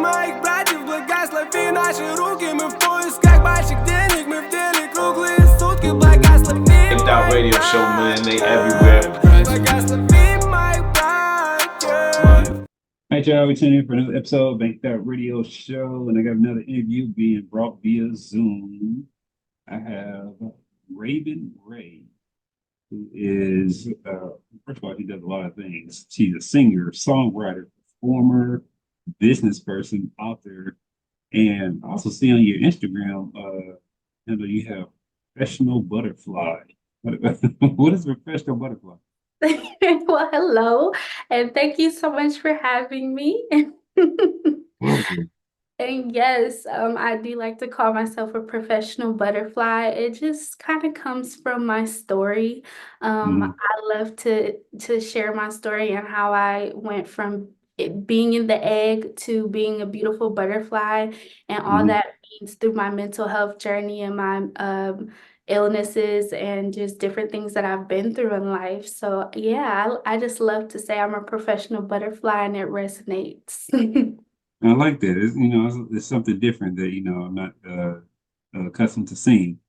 моих братьев благослови наши руки. Мы в поисках больших денег, мы в деле круглые сутки. Благослови That radio show, man, they everywhere. благослови моих братьев. All right, y'all, we're tuning in for another episode of Bank That Radio Show, and I got another interview being brought via Zoom. I have Rae, who is, first of all, he does a lot of things. She's a singer, songwriter, performer, business person, author, and I also see on your Instagram, you have professional butterfly. What is professional butterfly? Well, hello, and thank you so much for having me. Welcome. And yes, I do like to call myself a professional butterfly. It just kind of comes from my story. I love to share my story and how I went from it being in the egg to being a beautiful butterfly, and all that means through my mental health journey and my illnesses and just different things that I've been through in life. So yeah, I just love to say I'm a professional butterfly, and it resonates. I like that. It's something different that, I'm not accustomed to seeing.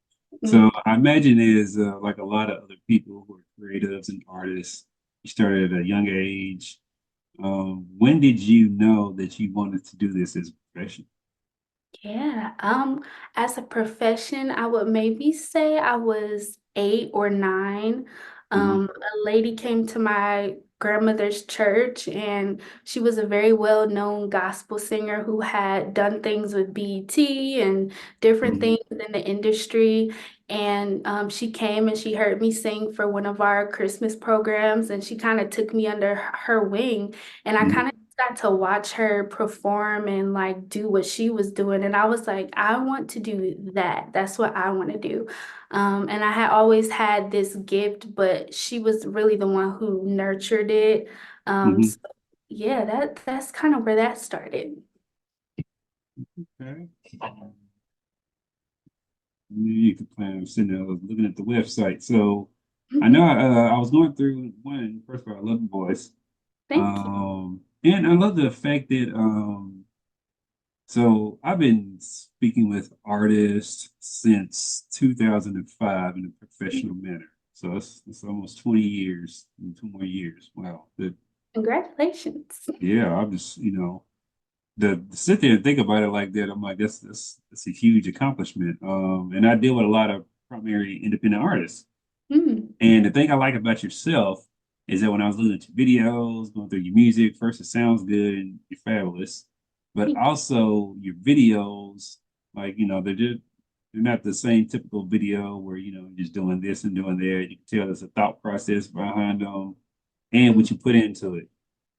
So I imagine there's like a lot of other people who are creatives and artists. You started at a young age. When did you know that you wanted to do this as a profession? Yeah, as a profession, I would maybe say I was 8 or 9. A lady came to my grandmother's church, and she was a very well-known gospel singer who had done things with BET and different things in the industry. And she came and she heard me sing for one of our Christmas programs, and she kind of took me under her wing, and I kind of got to watch her perform and like do what she was doing. And I was like, I want to do that. That's what I want to do. And I had always had this gift, but she was really the one who nurtured it. So yeah, that's kind of where that started. Okay. You can plan on sitting there looking at the website. So I know I was going through one. First of all, I love the voice. Thank you. And I love the fact that so I've been speaking with artists since 2005 in a professional manner. So it's almost 20 years, 2 more years. Wow. Congratulations. Yeah, I'm just, to sit there and think about it like that, I'm like, that's a huge accomplishment. And I deal with a lot of primarily independent artists. And the thing I like about yourself is that when I was looking at your videos, going through your music, first it sounds good and you're fabulous, but also your videos, like, they're not the same typical video where, you're just doing this and doing that. You can tell there's a thought process behind them and what you put into it.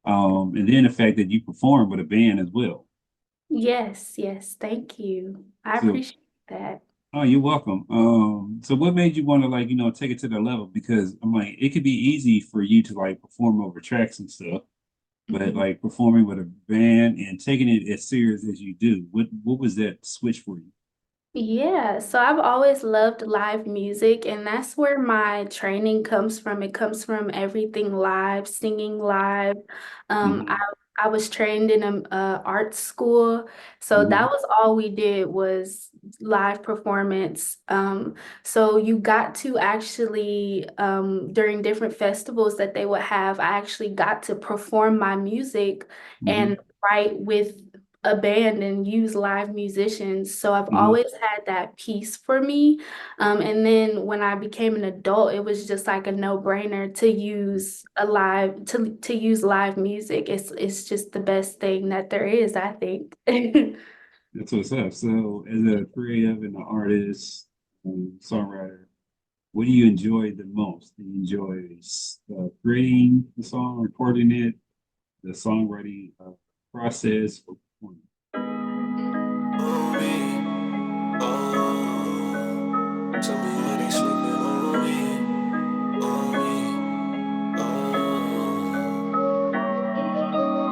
And then the fact that you perform with a band as well. Yes, thank you. I appreciate that. Oh, you're welcome. So what made you want to take it to the level? Because I'm like, it could be easy for you to like perform over tracks and stuff, but like performing with a band and taking it as serious as you do, what was that switch for you? Yeah, so I've always loved live music, and that's where my training comes from. It comes from everything live, singing live. I was trained in a art school, so that was all we did was live performance. So you got to actually during different festivals that they would have, I actually got to perform my music and write with a band and use live musicians. So I've always had that piece for me. And then when I became an adult, it was just like a no-brainer to use to use live music. It's just the best thing that there is, I think. That's what's up. So as a creative and an artist, songwriter, what do you enjoy the most? Do you enjoy creating the song, recording it, the songwriting process, or performing? Tell me why they sleeping on me,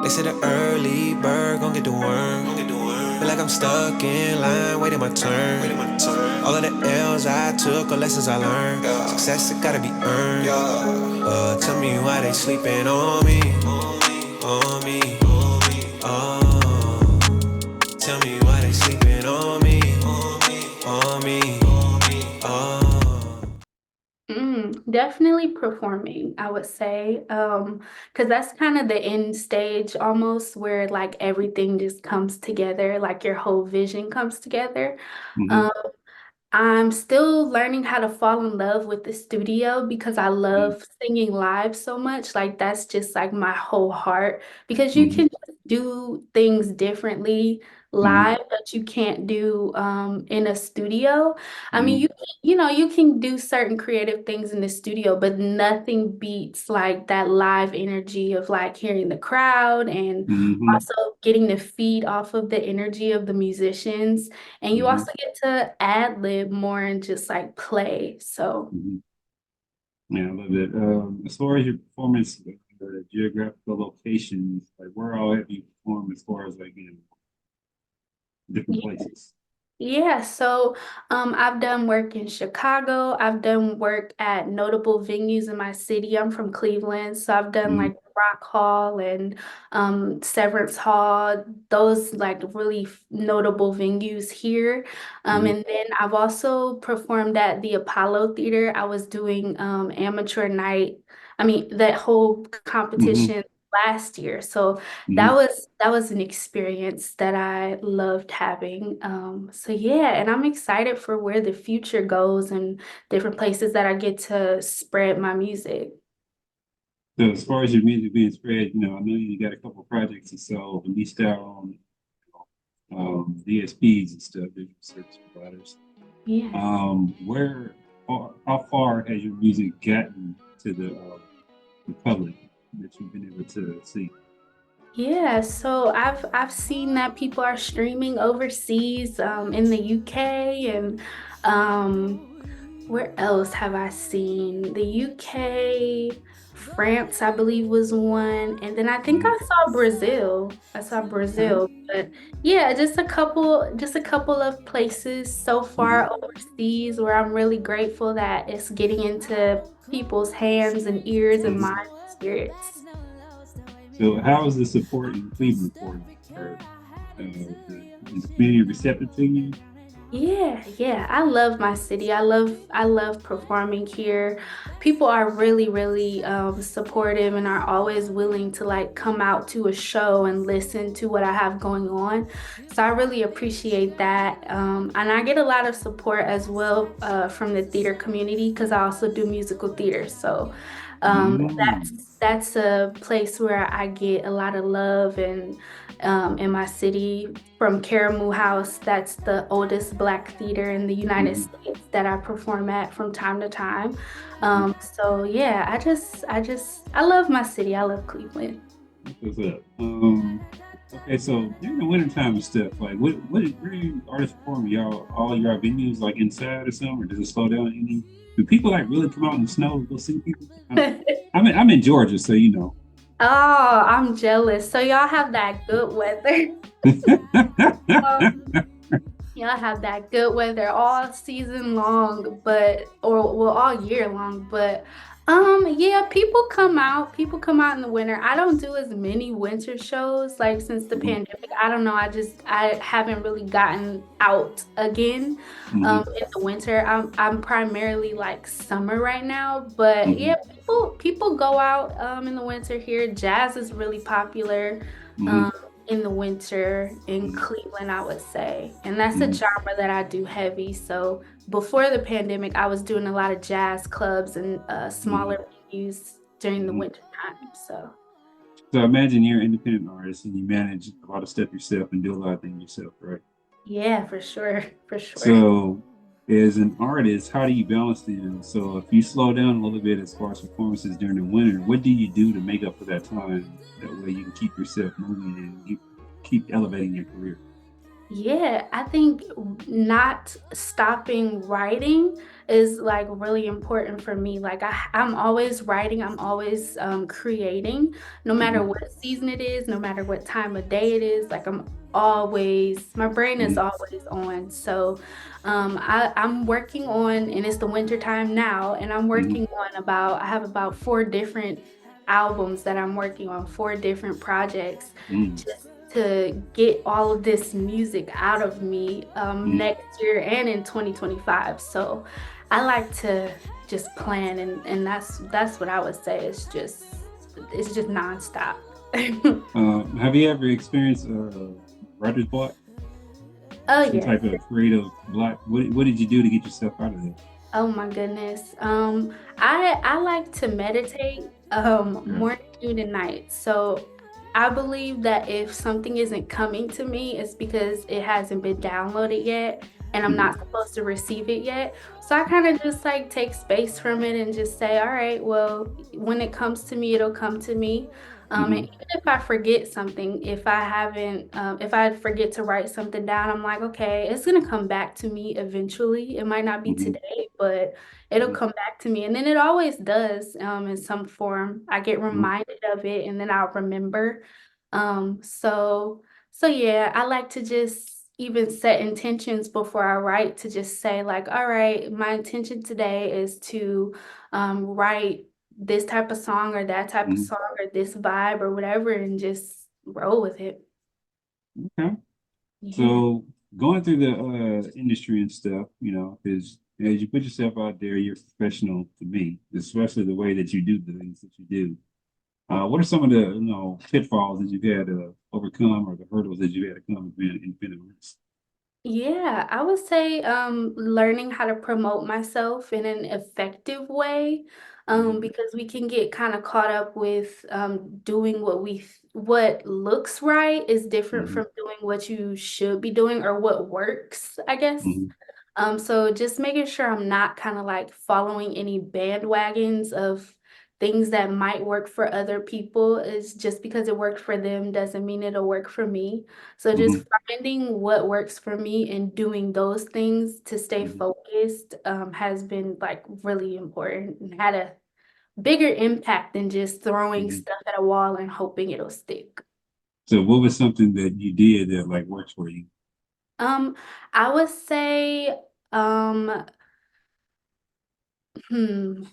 They said the early bird gon' get the worm. Feel like I'm stuck in line, waiting my turn. All of the L's I took are lessons I learned. Success, it gotta be earned. Tell me why they sleeping on me, on me. Definitely performing, I would say. Because that's kind of the end stage almost where like everything just comes together, like your whole vision comes together. Hmm. Um, I'm still learning how to fall in love with the studio because I love singing live so much. Like that's just like my whole heart because you Hmm. can just do things differently Hmm. live that you can't do in a studio. I mean, Hmm. you can do certain creative things in the studio, but nothing beats like that live energy of like hearing the crowd and Hmm. also getting to feed off of the energy of the musicians. And you Hmm. also get to ad lib more and just like play. So, Hmm. Yeah, I love it. As far as your performance, geographical locations, like where all have you performed as far as like different places? yeah, so I've done work in Chicago. I've done work at notable venues in my city. I'm from Cleveland, so I've done Mm-hmm. like Rock Hall and Severance Hall, those like really notable venues here. And then I've also performed at the Apollo Theater. I was doing amateur night. I mean, that whole Mm-hmm. competition last year. So Mm-hmm. that was an experience that I loved having. So yeah, and I'm excited for where the future goes and different places that I get to spread my music. So as far as your music being spread, I know you got a couple of projects and so released out on DSPs and stuff, digital service providers. Yeah. How far has your music gotten to the public that you've been able to see? Yeah, so I've seen that people are streaming overseas, in the UK and um where else have I seen? The UK, France, I believe was one, and then I think I Mm-hmm. saw Brazil. I saw Brazil, but yeah, just a couple of places so far Mm-hmm. overseas where I'm really grateful that it's getting into people's hands and ears and Mm-hmm. minds and spirits. So how is the support in Cleveland for you? Is the community receptive to you? Yeah, yeah. I love my city. I love performing here. People are really, really supportive and are always willing to like come out to a show and listen to what I have going on. So I really appreciate that. And I get a lot of support as well from the theater community because I also do musical theater. So Mm. that's a place where I get a lot of love and in my city from Karamu House. That's the oldest Black theater in the United Mhm. States that I perform at from time to time. Mhm. So yeah, I love my city. I love Cleveland. What's up? Okay, so during the wintertime and stuff, like where do you artists perform? Y'all, all your venues like inside or something, or does it slow down any? Do people like really come out in the snow to go see people? I'm in Georgia, so you know. Oh, I'm jealous. So y'all have that good weather. Y'all have that good weather all season long, but or well all year long, but yeah, people come out in the winter. I don't do as many winter shows like since the Mhm. pandemic. I don't know, I haven't really gotten out again Mhm. in the winter. I'm primarily like summer right now, but yeah, Mhm. people go out in the winter here. Jazz is really popular. Mhm. Um in the winter in Mhm. Cleveland, I would say. And that's a Mhm. genre that I do heavy. So before the pandemic, I was doing a lot of jazz clubs and Mhm. smaller venues during the Mhm. winter time. So So I imagine you're an independent artist and you manage a lot of stuff yourself and do a lot of things yourself, right? yeah, for sure, for sure. So, as an artist, how do you balance them? So, if you slow down a little bit as far as performances during the winter, what do you do to make up for that time? That way, you can keep yourself moving and keep elevating your career. Yeah, I think not stopping writing is like really important for me. Like I'm always writing, I'm always creating, no matter Hmm. what season it is, no matter what time of day it is. Like my brain is Hmm. always on. So I'm working on, and it's the winter time now, and I'm Hmm. working on I have about four different albums that I'm working on, four different projects Hmm. just to get all of this music out of me Hmm. next year and in 2025. So I like to just playing, and that's what I would say. It's just nonstop. Have you ever experienced writer's block? Oh Some yes. type of creative block? What did you do to get yourself out of that? Oh my goodness. I like to meditate Yeah. morning, noon, and night. So I believe that if something isn't coming to me, it's because it hasn't been downloaded yet and I'm Mhm. not supposed to receive it yet. So I kind of just like take space from it and just say, all right, well, when it comes to me, it'll come to me. And Mhm. even if I forget something, if I forget to write something down, I'm like, okay, it's gonna come back to me eventually. It might not be Mhm. today, but it'll Mhm. come back to me. And then it always does, in some form. I get Mhm. reminded of it and then I'll remember. Um, so, so yeah, I like to just even set intentions before I write to just say like, all right, my intention today is to write this type of song or that type of Mhm. song or this vibe or whatever and just roll with it. Okay. Yeah. So going through the industry and stuff, because as you put yourself out there, you're professional to me, especially the way that you do the things that you do. What are some of the pitfalls that you've had to overcome or the hurdles that you've had to come being an independent artist? Yeah, I would say learning how to promote myself in an effective way, Mhm. because we can get kind of caught up with doing what looks right is different Mhm. from doing what you should be doing or what works, I guess. Mhm. So just making sure I'm not kind of like following any bandwagons of things that might work for other people is just because it worked for them doesn't mean it'll work for me. So just Mhm. finding what works for me and doing those things to stay Mhm. focused has been like really important and had a bigger impact than just throwing Mhm. stuff at a wall and hoping it'll stick. So what was something that you did that like works for you? Um, I would say, um, hmm,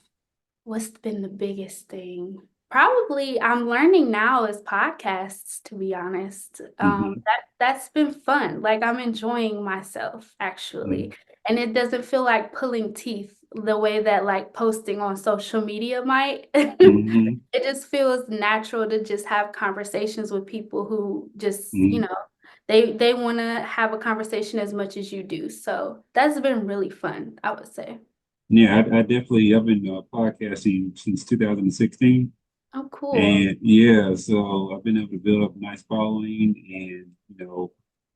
what's been the biggest thing? Probably I'm learning now is podcasts, to be honest. Mhm. That's been fun. Like I'm enjoying myself Mhm. actually. And it doesn't feel like pulling teeth the way that like posting on social media might. Mhm. It just feels natural to just have conversations with people who just, Mhm. they want to have a conversation as much as you do. So that's been really fun, I would say. Yeah, I've been podcasting since 2016. Oh, cool. And yeah, so I've been able to build up a nice following, and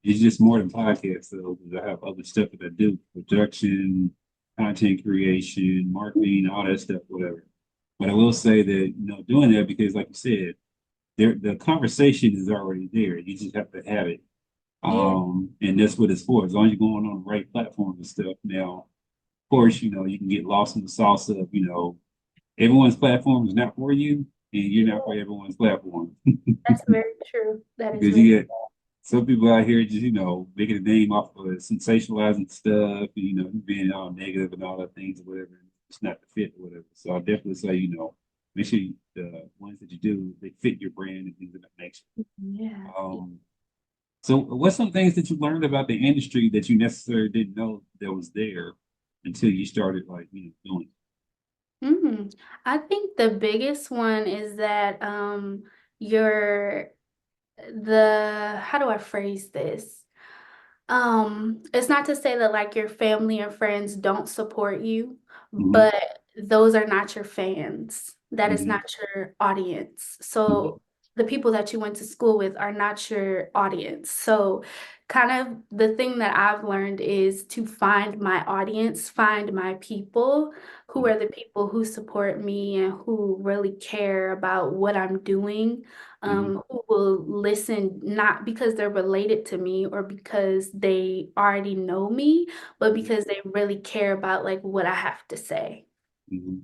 it's just more than podcasts though, because I have other stuff that I do, production, content creation, marketing, all that stuff, whatever. But I will say that, doing that because like you said, the conversation is already there. You just have to have it. Yeah. And that's what it's for. As long as you're going on the right platforms and stuff. Now, of course, you can get lost in the sauce of, everyone's platform is not for you, and you're not for everyone's platform. That's very true. That is Because very you get some people out here just, making a name off of sensationalizing stuff, being all negative and all that things or whatever. It's not the fit or whatever. So I definitely say, make sure the ones that you do, they fit your brand and things of that nature. yeah. Um, so what's some things that you learned about the industry that you necessarily didn't know that was there until you started like, doing Mm. I think the biggest one is that your how do I phrase this? It's not to say that like your family and friends don't support you, it? Hmm. but those are not your fans. That is Hmm. not your audience. Hmm. So the people that you went to school with are not your audience. So kind of the thing that I've learned is to find my audience, find my people, who are the people who support me and who really care about what I'm doing, Hmm. who will listen not because they're related to me or because they already know me, but because they really care about like what I have to say. Hmm.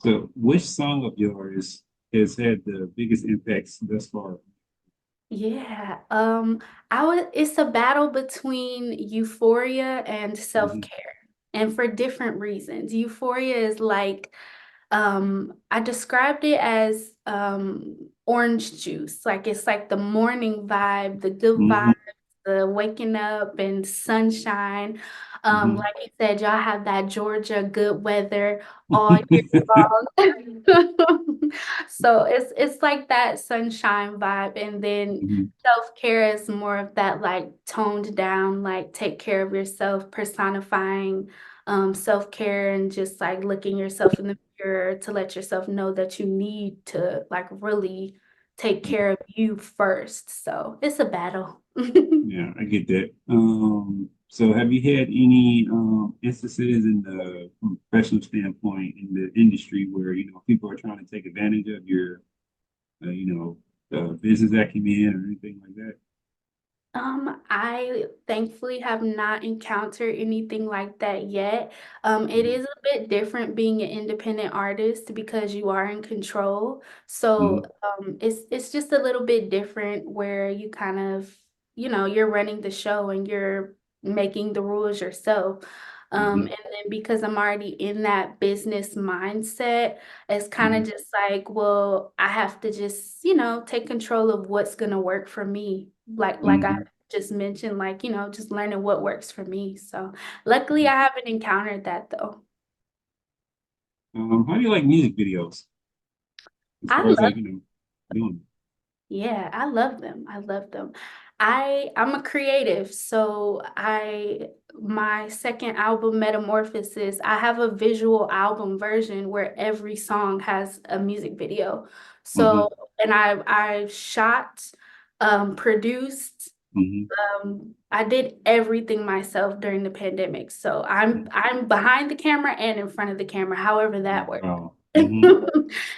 So, which song of yours has had the biggest impacts thus far? Yeah, it's a battle between euphoria and Hmm. self-care, and for different reasons. Euphoria is like I described it as orange juice. Like it's like the morning vibe, the good Hmm. vibe. the waking up and sunshine. Hmm. Like you said, y'all have that Georgia good weather all year long. So it's like that sunshine vibe. And then Hmm. self-care is more of that like toned down, like take care of yourself, personifying self-care and just like looking yourself in the mirror to let yourself know that you need to like really take care of you first. So it's a battle. Yeah, I get that. So have you had any instances in the from a professional standpoint in the industry where people are trying to take advantage of your business acumen or anything like that? I thankfully have not encountered anything like that yet. It Hmm. is a bit different being an independent artist because you are in control. So, Hmm. it's just a little bit different where you kind of, you're running the show and you're making the rules yourself. Hmm. And then because I'm already in that business mindset, it's kind Hmm. of just like, well, I have to just, take control of what's gonna work for me. Like I Hmm. just mentioned, like, just learning what works for me. So luckily I haven't encountered that though. How do you like music videos as I far as love like doing? Yeah, I love them. I love them. I'm a creative, so I my second album, Metamorphosis, I have a visual album version where every song has a music video. Hmm. So, and I shot, produced, Hmm. I did everything myself during the pandemic. So I'm behind the camera and in front of the camera, however that works. Wow. Hmm.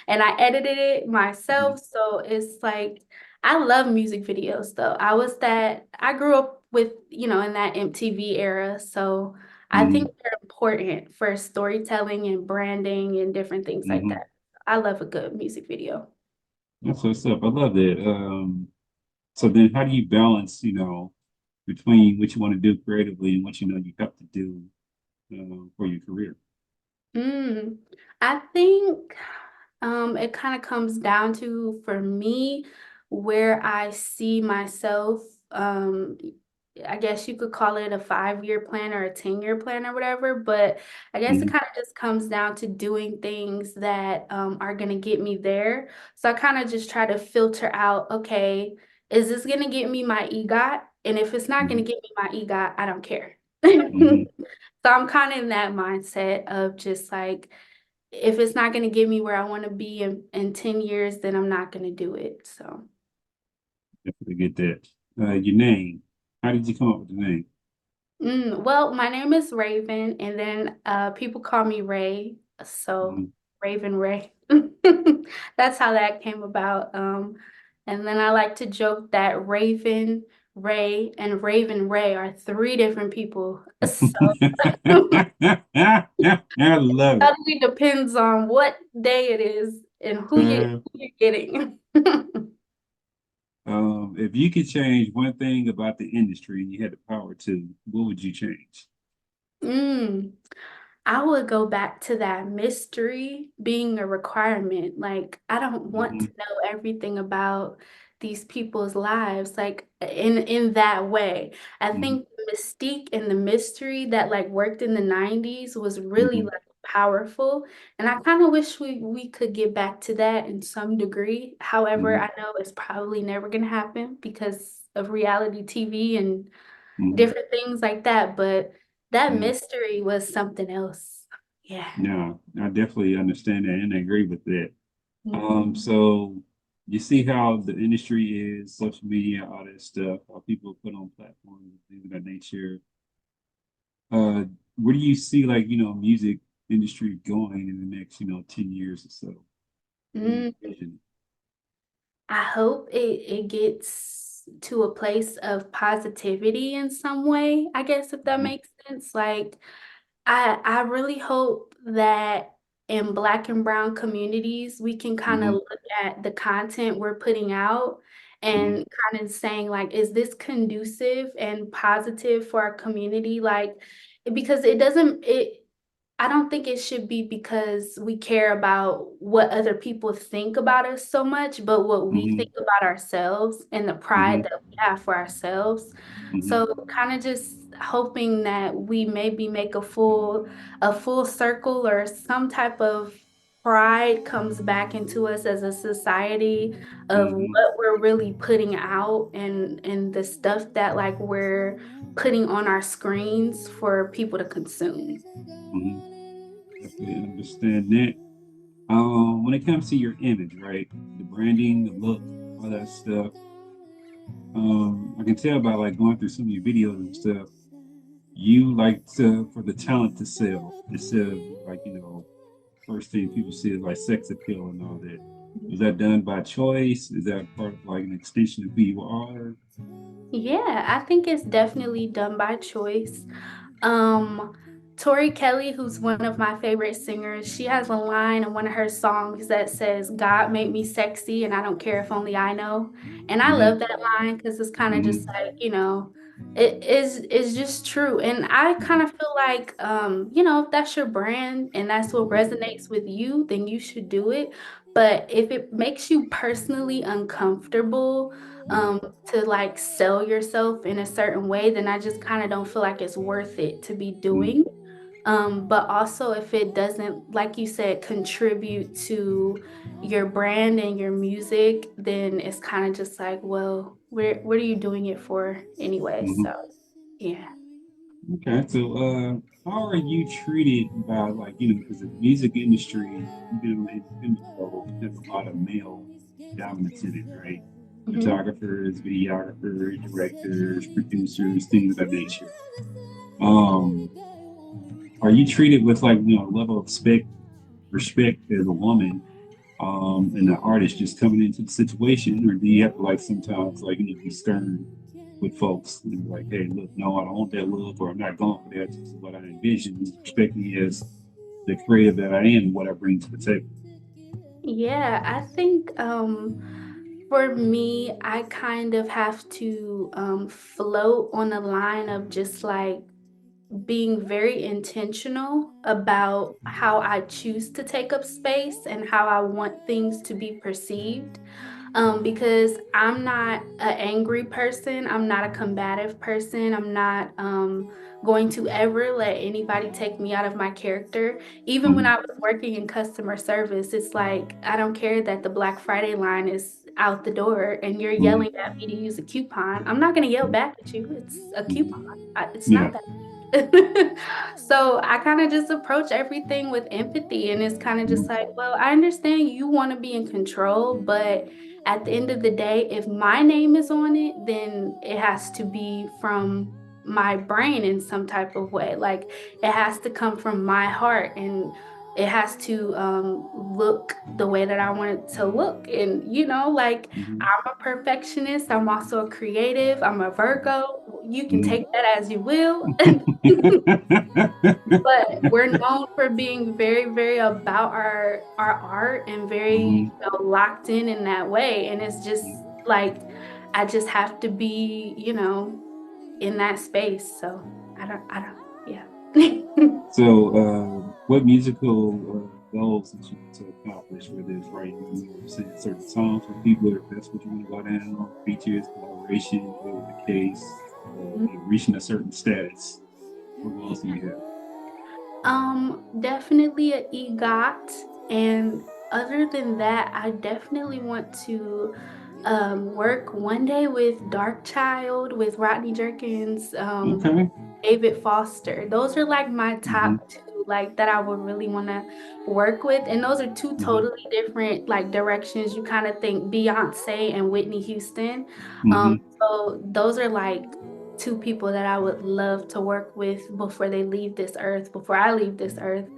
And I edited it myself. So it's like I love music videos though. I grew up with, in that MTV era. So I think Hmm. they're important for storytelling and branding and different things like Hmm. that. I love a good music video. That's what's up. I love that. So then how do you balance, between what you want to do creatively and what you have to do for your career? Mm, I think it kind of comes down to, for me, where I see myself. I guess you could call it a 5-year plan or a 10-year plan or whatever, but I guess it Hmm. kind of just comes down to doing things that are going to get me there. So I kind of just try to filter out, okay, is this going to get me my EGOT? And if it's not going Hmm. to get me my EGOT, I don't care. Hmm. So I'm kind of in that mindset of just like, if it's not going to get me where I want to be in 10 years, then I'm not going to do it. So, Definitely get that. Your name. How did you come up with the name? well, my name is Raven, and then people call me Ray. So, Hmm. Raven Ray. That's how that came about. And then I like to joke that Raven Ray and Raven Ray are three different people. So, I love it. totally depends on what day it is and who Uh, you're getting. if you could change one thing about the industry and you had the power to, what would you change? Mm. I would go back to that mystery being a requirement. Like, I don't want to Hmm. know everything about these people's lives, like in that way. I Hmm. think the mystique and the mystery that like worked in the 90s was really Hmm. like powerful. And I kind of wish we could get back to that in some degree. However, Hmm. I know it's probably never gonna happen because of reality TV and Hmm. different things like that. But that Hmm. mystery was something else. Yeah. Yeah, I definitely understand that and agree with that. Mhm. So you see how the industry is, social media, all that stuff, how people put on platforms and things of that nature. Uh, where do you see like, music industry going in the next, 10 years or so? What do you Mm, envision? I hope it gets to a place of positivity in some way, I guess, if that Hmm. makes sense. Like, I really hope that in Black and Brown communities, we can kind of Hmm. look at the content we're putting out Hmm. and kind of saying, like, is this conducive and positive for our community? Like, because it doesn't, it I don't think it should be because we care about what other people think about us so much, but what we Hmm. think about ourselves and the pride Hmm. that we have for ourselves. Hmm. So kind of just hoping that we maybe make a full circle or some type of pride comes back into us as a society of Hmm. what we're really putting out and the stuff that like we're putting on our screens for people to consume. Hmm. Definitely understand that. When it comes to your image, right? The branding, the look, all that stuff. I can tell by like going through some of your videos and stuff, you like to for the talent to sell instead of like, first thing people see is like sex appeal and all that. Was that done by choice? Is that part of like an extension of who you are? Yeah, I think it's definitely done by choice. Um, Tori Kelly, who's one of my favorite singers, she has a line in one of her songs that says, God made me sexy and I don't care if only I know. And I Hmm. love that line because it's kind of just Hmm. like, it's just true. And I kind of feel like, if that's your brand and that's what resonates with you, then you should do it. But if it makes you personally uncomfortable, Hmm. to like sell yourself in a certain way, then I just kind of don't feel like it's worth it to be Hmm. doing. But also if it doesn't, like you said, contribute to your brand and your music, then it's kind of just like, well, what are you doing it for anyway? Hmm. So yeah. Okay, so how are you treated by like, because the music industry, independent level, there's a lot of male dominance in it, right? Mhm. Photographers, videographers, directors, producers, things of that nature. Um, are you treated with like, a level of respect as a woman, and the artist just coming into the situation, or do you have to like sometimes like be stern with folks and be like, hey, look, no, I don't want that look, or I'm not going for that. This is what I envision. Respect me as the creative that I am and what I bring to the table. Yeah, I think for me, I kind of have to float on the line of just like being very intentional about how I choose to take up space and how I want things to be perceived. Because I'm not an angry person, I'm not a combative person, I'm not going to ever let anybody take me out of my character. Even when Mm-hmm. I was working in customer service, it's like I don't care that the Black Friday line is out the door and you're Mm-hmm. yelling at me to use a coupon. I'm not going to yell back at you. It's a Mm-hmm. coupon. It's Yeah. not that. So I kind of just approach everything with empathy, and it's kind of just Mm-hmm. like, well, I understand you want to be in control, but at the end of the day, if my name is on it, then it has to be from my brain in some type of way. Like it has to come from my heart and it has to look the way that I want it to look. And, like Mm-hmm. I'm a perfectionist. I'm also a creative. I'm a Virgo. You can Mm-hmm. take that as you will. But we're known for being very, very about our art and very, Mm-hmm. locked in that way. And it's just like I just have to be, in that space. So I don't, yeah. So, what musical goals that you want to accomplish, whether it's writing, singing certain songs for people, if that's what you want to go down, features, collaboration, whatever the case, reaching a certain status? What goals do you have? Definitely a EGOT. And other than that, I definitely want to work one day with Dark Child, with Rodney Jerkins, Okay. David Foster. Those are like my Mm-hmm. top two, like that I would really want to work with. And those are two Mm-hmm. totally different like directions. You kind of think Beyonce and Whitney Houston. Mm-hmm. So those are like two people that I would love to work with before they leave this earth, before I leave this earth.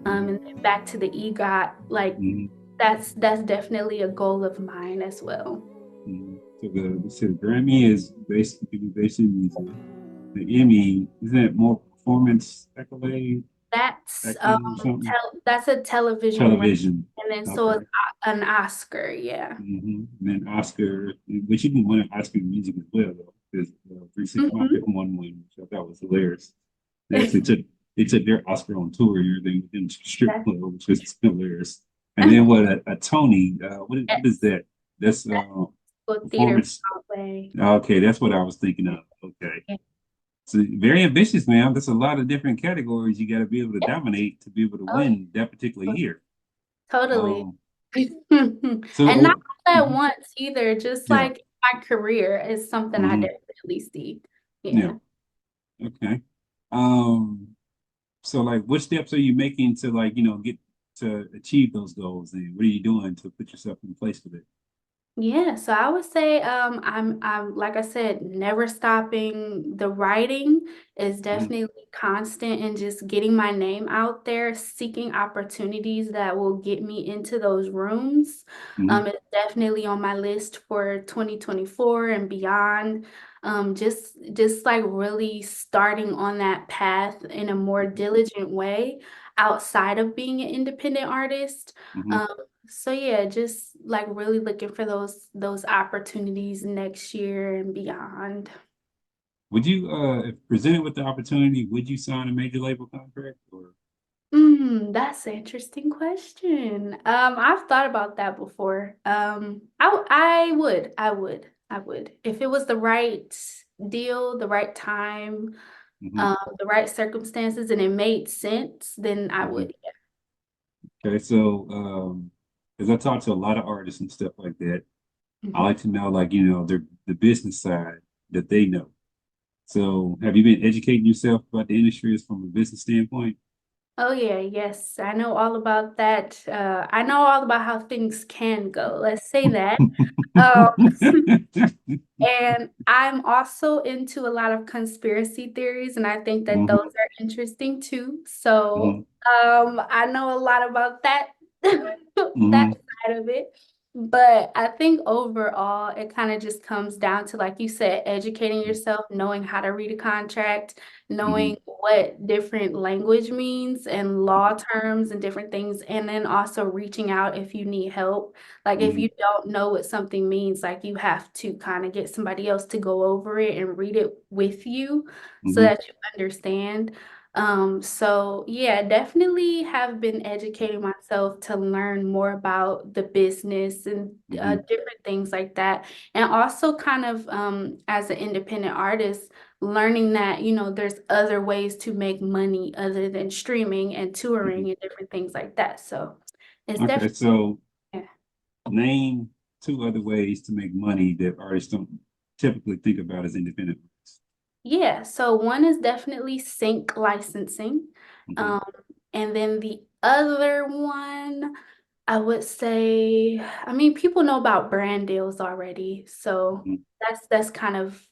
And then back to the EGOT, like Mm-hmm. that's definitely a goal of mine as well. Mm-hmm. So the Grammy is basically based in music. The Emmy, isn't that more performance accolade, That's acting or something? that's a television rank, Television. and then so Okay. is an Oscar, yeah. Mm-hmm. And then Oscar, which you can win an Oscar in music as well, though. Because 3 6 Mafia Mhm. won one, which I thought was hilarious. They actually took they took their Oscar on tour and everything within the strip That's club, which was hilarious. And then what a Tony? What is that? That's for theater performance. Broadway. Okay, that's what I was thinking of. Okay. Yeah. So very ambitious, man. That's a lot of different categories you got to be able to dominate to be able to Oh, win that particular year. totally. Um, And not so at mhm, once either, just yeah, like my career is something I hmm definitely see. yeah, Yeah. okay. Um, so like, what steps are you making to like, get to achieve those goals? And what are you doing to put yourself in place for that? Yeah, so I would say I'm like I said, never stopping. The writing is Mm-hmm, definitely constant and just getting my name out there, seeking opportunities that will get me into those rooms. mm-hmm, It's definitely on my list for 2024 and beyond. Just like really starting on that path in a more diligent way outside of being an independent artist. mm-hmm. Um, so yeah, just like really looking for those opportunities next year and beyond. Would you, if presented with the opportunity, would you sign a major label contract or? That's an interesting question. I've thought about that before. I would. If it was the right deal, the right time, Mhm, the right circumstances, and it made sense, then I mhm. would. Okay, so as I talk to a lot of artists and stuff like that, I Yeah. like to know like, the business side that they know. So have you been educating yourself about the industry as from a business standpoint? Oh yeah, yes. I know all about that. I know all about how things can go. Let's say that. Um, and I'm also into a lot of conspiracy theories, and I think that those Mhm, are interesting too. So, mhm, I know a lot about that that mhm, side of it. But I think overall, it kind of just comes down to, like you said, educating yourself, knowing how to read a contract, knowing mhm, what different language means and law terms and different things, and then also reaching out if you need help. Like if mhm, you don't know what something means, like you have to kind of get somebody else to go over it and read it with you so mhm, that you understand. So yeah, definitely have been educating myself to learn more about the business and mhm, different things like that. And also kind of as an independent artist, learning that, there's other ways to make money other than streaming and mhm. touring and different things like that. So it's Okay, definitely so name two other ways to make money that artists don't typically think about as independent artists. Yeah, so one is definitely sync licensing. Mhm, Um, and then the other one, I would say, I mean, people know about brand deals already. So mhm, that's kind of,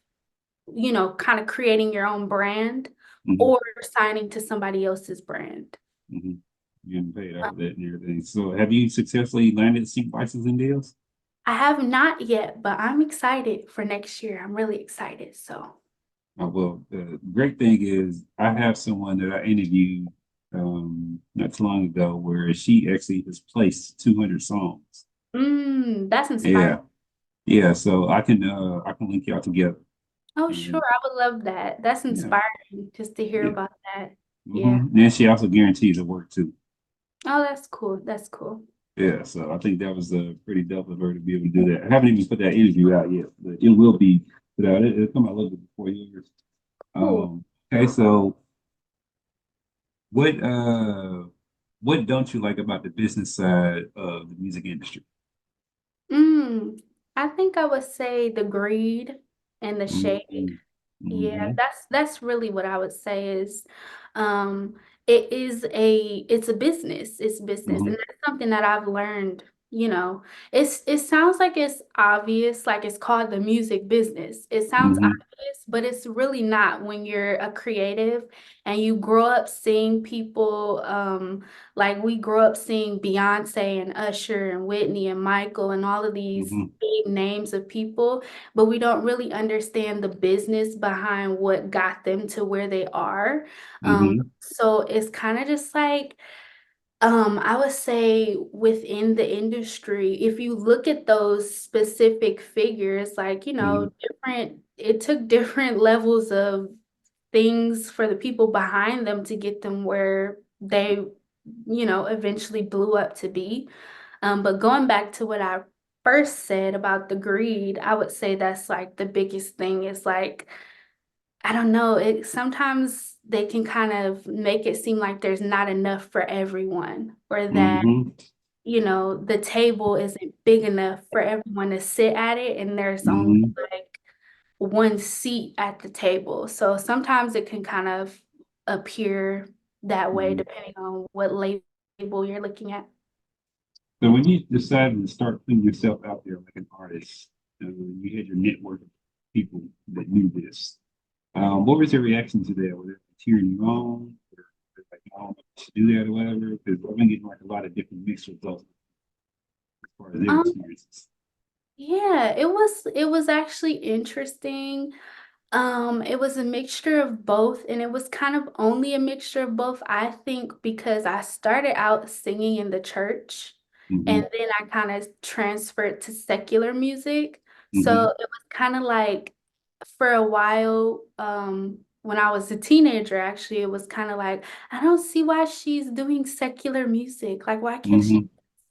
kind of creating your own brand mhm, or signing to somebody else's brand. mhm. You're getting paid out of that and everything. So have you successfully landed sync licensing deals? I have not yet, but I'm excited for next year. I'm really excited. So, Well, the great thing is I have someone that I interviewed not too long ago where she actually has placed 200 songs. that's inspiring. Yeah, yeah. So I can link y'all together. Oh, sure. And I would love that. That's yeah, inspiring just to hear yeah. about that. Yeah. Then she also guarantees the work too. Oh, that's cool. That's cool. Yeah, so I think that was pretty dope of her to be able to do that. I haven't even put that interview out yet, but it will be put out. It'll come out a little bit before yours. Cool. Okay, so What uh what don't you like about the business side of the music industry? Mm, I think I would say the greed and the shade. Mm-hmm. Yeah, Mm-hmm. that's really what I would say is um it's a business. It's business. Mm-hmm. And that's something that I've learned, it sounds like it's obvious, like it's called the music business. It sounds Mm-hmm. obvious, but it's really not when you're a creative and you grow up seeing people like we grew up seeing Beyonce and Usher and Whitney and Michael and all of these Mm-hmm. big names of people, but we don't really understand the business behind what got them to where they are. Mm-hmm. So it's kind of just like, I would say within the industry, if you look at those specific figures, like, Mm-hmm. it took different levels of things for the people behind them to get them where they, eventually blew up to be. But going back to what I first said about the greed, I would say that's like the biggest thing is like, I don't know, it sometimes they can kind of make it seem like there's not enough for everyone, or that, Mm-hmm. the table isn't big enough for everyone to sit at it, and there's only Mm-hmm. like one seat at the table. So sometimes it can kind of appear that way Mm-hmm. depending on what label you're looking at. So when you decided to start putting yourself out there like an artist, you had your network of people that knew this. What was your reaction to that? Was it cheering you on? Or was it like, I don't know if you should do that or whatever? Because I've been getting like a lot of different mixed results as far as their Um, experiences. yeah, it was actually interesting. It was a mixture of both, and it was kind of only a mixture of both, I think, because I started out singing in the church, Mm-hmm. and then I kind of transferred to secular music. So Mm-hmm. it was kind of like for a while, when I was a teenager, actually, it was kind of like, I don't see why she's doing secular music. Like, Mm-hmm.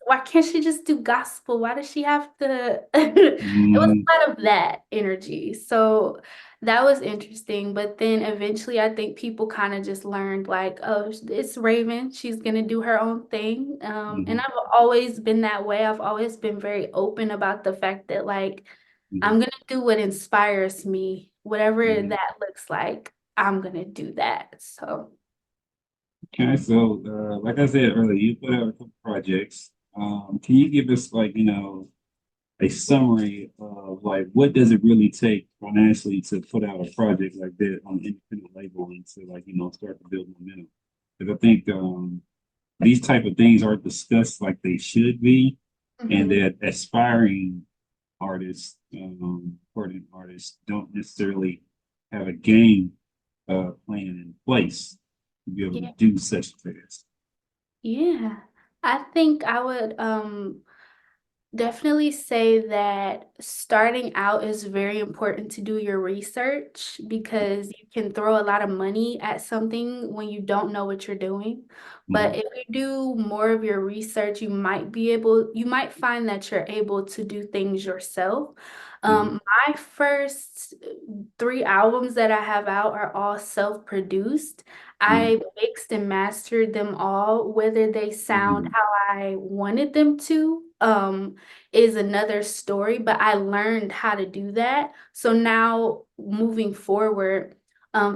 why can't she just do gospel? Why does she have to? It was Mm-hmm. a lot of that energy. So that was interesting. But then eventually, I think people kind of just learned like, oh, it's Raven. She's gonna do her own thing. And Mm-hmm. I've always been that way. I've always been very open about the fact that like Mm-hmm. I'm gonna do what inspires me, whatever Mm-hmm. that looks like. I'm gonna do that. So. Okay, so like I said earlier, you put out a couple projects. Can you give us like, a summary of like what does it really take financially to put out a project like that on an independent label and to like, start to build momentum? Because I think these type of things aren't discussed like they should be, and Mhm. that aspiring artists, recording artists don't necessarily have a game plan in place to be able to Yeah. do such things. Yeah. I think I would definitely say that starting out is very important to do your research because you can throw a lot of money at something when you don't know what you're doing. But Mm-hmm. if you do more of your research, you might find that you're able to do things yourself. Mm-hmm. My first three albums that I have out are all self-produced. Mm-hmm. I mixed and mastered them all, whether they sound Mm-hmm. how I wanted them to. Is another story, but I learned how to do that. So now moving forward,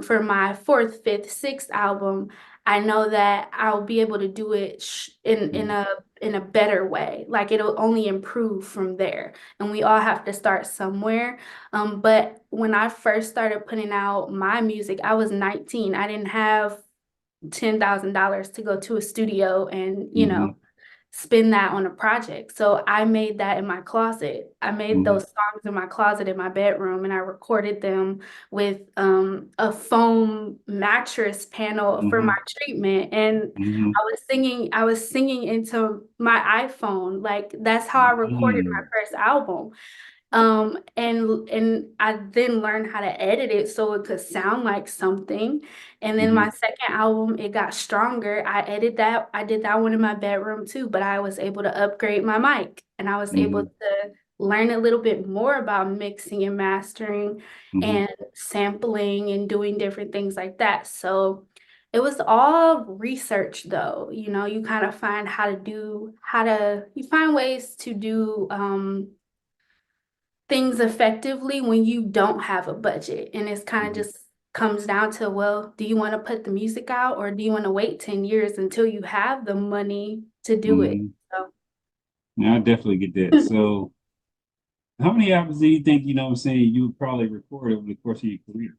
for my fourth, fifth, sixth album, I know that I'll be able to do it in a better way. Like it'll only improve from there. And we all have to start somewhere. But when I first started putting out my music, I was 19. I didn't have $10,000 to go to a studio and, Mm-hmm. spend that on a project. So I made that in my closet. I made Mm-hmm. those songs in my closet in my bedroom, and I recorded them with a foam mattress panel for Mm-hmm. my treatment. And Mm-hmm. I was singing into my iPhone. Like that's how I recorded my Mm-hmm. first album. And I then learned how to edit it so it could sound like something. And then Mm-hmm. my second album, it got stronger. I did that one in my bedroom too, but I was able to upgrade my mic and I was able Mm-hmm. to learn a little bit more about mixing and mastering Mm-hmm. and sampling and doing different things like that. So it was all research though. You kind of find you find ways to do things effectively when you don't have a budget. And it's kind of Mm-hmm. just comes down to, well, do you want to put the music out or do you want to wait 10 years until you have the money to do it? Mm-hmm. So Yeah, I definitely get that. So how many albums do you think, what I'm saying, you would probably record over the course of your career?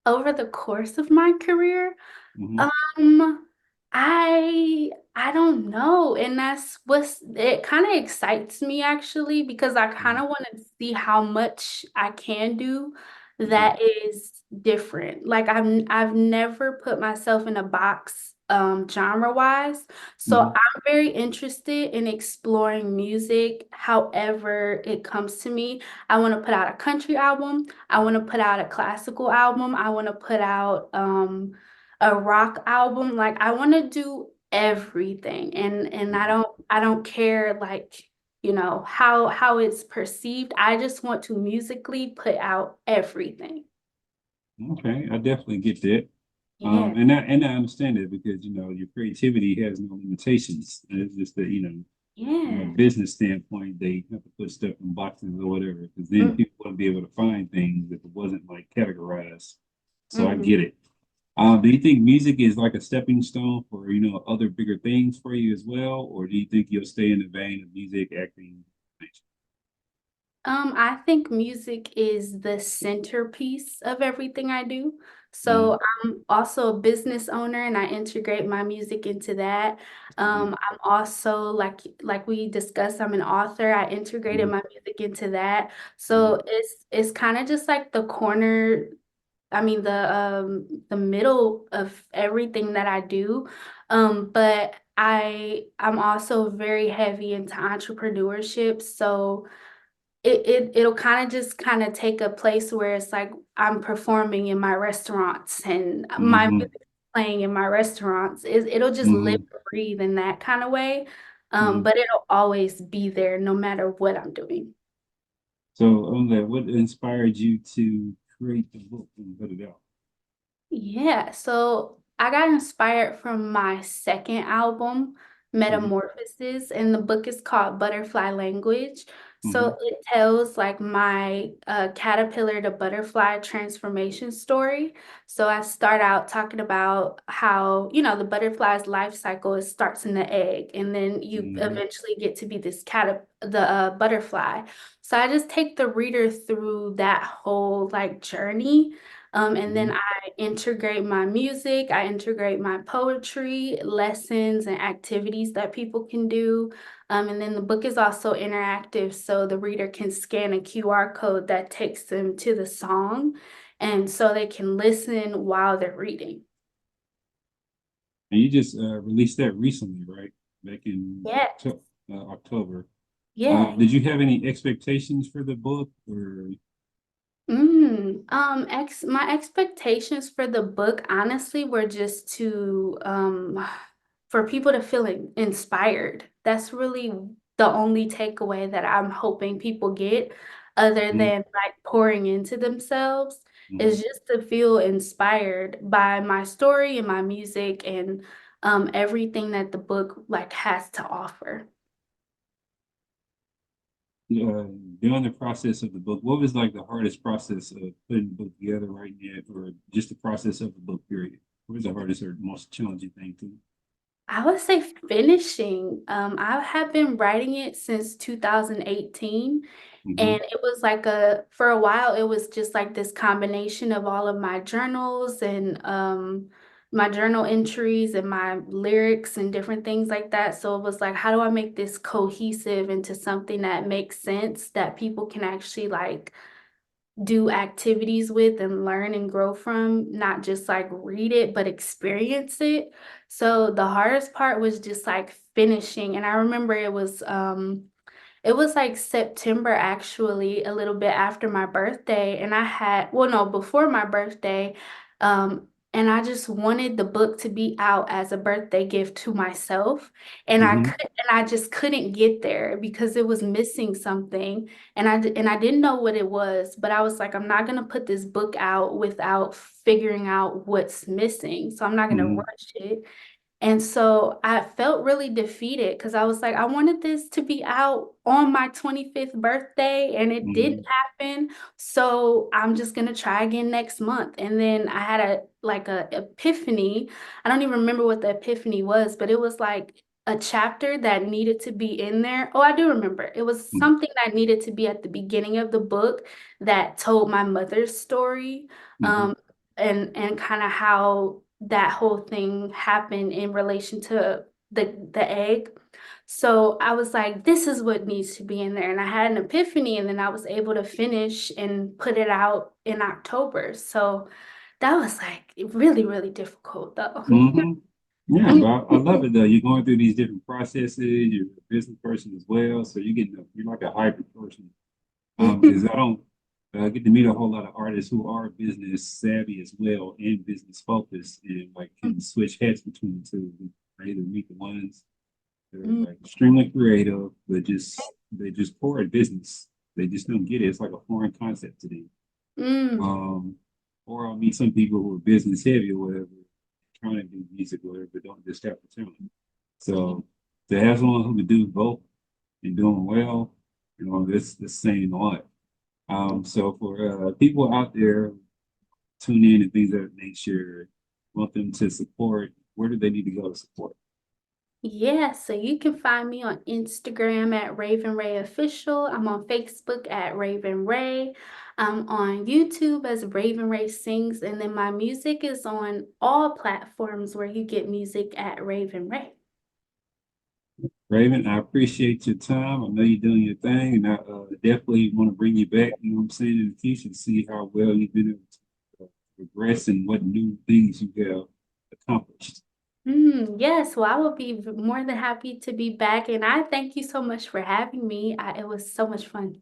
over the course of my career, Mm-hmm. um, I don't know. And that's what's it kind of excites me actually because I kind Mm-hmm. of want to see how much I can do Mm-hmm. that is different. Like I've never put myself in a box genre-wise. So Hmm. I'm very interested in exploring music however it comes to me. I want to put out a country album. I want to put out a classical album. I want to put out a rock album. Like I want to do everything. And I don't care like, how it's perceived. I just want to musically put out everything. Okay, I definitely get that. Yeah. And I understand it because your creativity has no limitations. It's just that from a Yeah. business standpoint, they have to put stuff in boxes or whatever, because then people wouldn't be able to find things if it wasn't like categorized. So I Mm-hmm. get it. Do you think music is like a stepping stone for other bigger things for you as well, or do you think you'll stay in the vein of music, acting? I think music is the centerpiece of everything I do. Mm-hmm. So I'm also a business owner and I integrate my music into that. I'm also like we discussed, I'm an author. I integrated Mm-hmm. my music into that. Mm-hmm. So it's kind of just like the corner, I mean the middle of everything that I do. But I'm also very heavy into entrepreneurship. So it'll kind of take a place where it's like I'm performing in my restaurants and my Mm-hmm. music is playing in my restaurants. It'll just live Mm-hmm. and breathe in that kind of way. Mm-hmm. But it'll always be there no matter what I'm doing. So on that, what inspired you to create the book and put it out? Yeah, so I got inspired from my second album, Mm-hmm. Metamorphosis, and the book is called Butterfly Language. Mm-hmm. So it tells like my caterpillar to butterfly transformation story. So I start out talking about how, the butterfly's life cycle, it starts in the egg, and then you Mm-hmm. eventually get to be the butterfly. So I just take the reader through that whole like journey. And then Mm-hmm. I integrate my music, I integrate my poetry, lessons, and activities that people can do. And then the book is also interactive, so the reader can scan a QR code that takes them to the song, and so they can listen while they're reading. And you just released that recently, right? Back in Yeah, October. yeah. Did you have any expectations for the book, or? My expectations for the book honestly were just to for people to feel inspired. That's really the only takeaway that I'm hoping people get, other Mm-hmm. than like pouring into themselves, Mm-hmm. is just to feel inspired by my story and my music and everything that the book like has to offer. uh, During the process of the book, what was like the hardest process of putting the book together, writing it, or just the process of the book period? What was the hardest or most challenging thing to you? I would say finishing. I have been writing it since 2018. Mm-hmm. And it was like for a while, it was just like this combination of all of my journals and my journal entries and my lyrics and different things like that. So it was like, how do I make this cohesive into something that makes sense that people can actually like do activities with and learn and grow from, not just like read it, but experience it. So the hardest part was just like finishing. And I remember it was like September, actually, a little bit after my birthday, and well, no, before my birthday, and I just wanted the book to be out as a birthday gift to myself, and Mm-hmm. I just couldn't get there because it was missing something, and I didn't know what it was, but I was like, I'm not gonna put this book out without figuring out what's missing, so I'm not gonna Mm-hmm. rush it. And so I felt really defeated because I was like, I wanted this to be out on my 25th birthday and it didn't Mm-hmm. happen. So I'm just gonna try again next month. And then I had a epiphany. I don't even remember what the epiphany was, but it was like a chapter that needed to be in there. Oh, I do remember. It was something that needed to be at the beginning of the book that told my mother's story. Mm-hmm. Um, and kind of how that whole thing happened in relation to the egg. So I was like, this is what needs to be in there. And I had an epiphany, and then I was able to finish and put it out in October. So that was like really, really difficult though. Mm-hmm. Yeah, but I love it though. You're going through these different processes. You're a business person as well, so you're like a hybrid person. Because I don't get to meet a whole lot of artists who are business savvy as well and business focused and like can switch heads between the two. I either meet the ones that are like extremely creative, but they just poor at business. They just don't get it. It's like a foreign concept to them. Mm. Or I'll meet some people who are business heavy or whatever, trying to do music or whatever, but don't just have the talent. So to have someone who can do both and doing well, that's saying a lot. So for people out there tune in and things of that nature, want them to support, where do they need to go to support? Yeah, so you can find me on Instagram at Raven Ray Official. I'm on Facebook at Raven Ray. I'm on YouTube as Raven Ray Sings, and then my music is on all platforms where you get music at Raven Ray. Raven, I appreciate your time. I know you're doing your thing, and I definitely want to bring you back, you know what I'm saying, in the future to see how well you've been able to progress and what new things you have accomplished. Yes, well, I will be more than happy to be back, and I thank you so much for having me. It was so much fun.